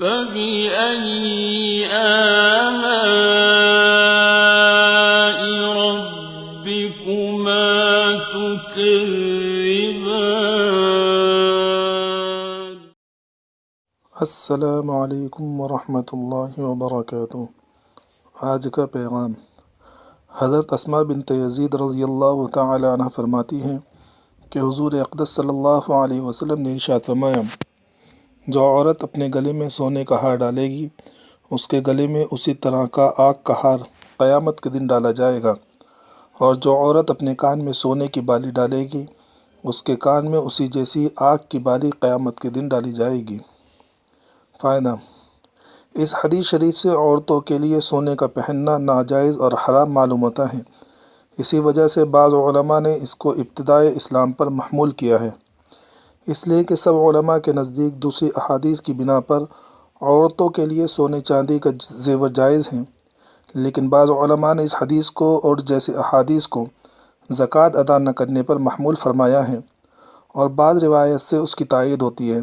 فبأي آلاء ربكما تكذبان؟ السلام علیکم ورحمۃ اللہ وبرکاتہ۔ آج کا پیغام حضرت اسماء بنت یزید رضی اللہ تعالی عنہ فرماتی ہیں کہ حضور اقدس صلی اللہ علیہ وسلم نے ارشاد فرمایا، جو عورت اپنے گلے میں سونے کا ہار ڈالے گی اس کے گلے میں اسی طرح کا آگ کا ہار قیامت کے دن ڈالا جائے گا، اور جو عورت اپنے کان میں سونے کی بالی ڈالے گی اس کے کان میں اسی جیسی آگ کی بالی قیامت کے دن ڈالی جائے گی۔ فائدہ: اس حدیث شریف سے عورتوں کے لیے سونے کا پہننا ناجائز اور حرام معلوم ہوتا ہے۔ اسی وجہ سے بعض علماء نے اس کو ابتدائے اسلام پر محمول کیا ہے، اس لیے کہ سب علماء کے نزدیک دوسری احادیث کی بنا پر عورتوں کے لیے سونے چاندی کا زیور جائز ہیں، لیکن بعض علماء نے اس حدیث کو اور جیسے احادیث کو زکوٰۃ ادا نہ کرنے پر محمول فرمایا ہے، اور بعض روایت سے اس کی تائید ہوتی ہے۔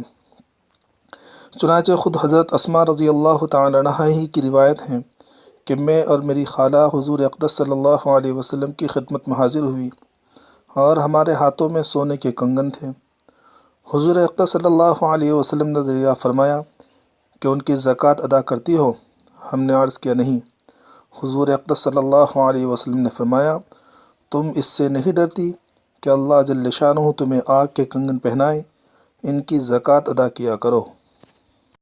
چنانچہ خود حضرت اسماء رضی اللہ تعالی عنہ ہی کی روایت ہے کہ میں اور میری خالہ حضور اقدس صلی اللہ علیہ وسلم کی خدمت میں حاضر ہوئی اور ہمارے ہاتھوں میں سونے کے کنگن تھے۔ حضور اقدس صلی اللہ علیہ وسلم نے دریافت فرمایا کہ ان کی زکوٰۃ ادا کرتی ہو؟ ہم نے عرض کیا نہیں۔ حضور اقدس صلی اللہ علیہ وسلم نے فرمایا، تم اس سے نہیں ڈرتی کہ اللہ جل شانہ تمہیں آگ کے کنگن پہنائے؟ ان کی زکوٰۃ ادا کیا کرو۔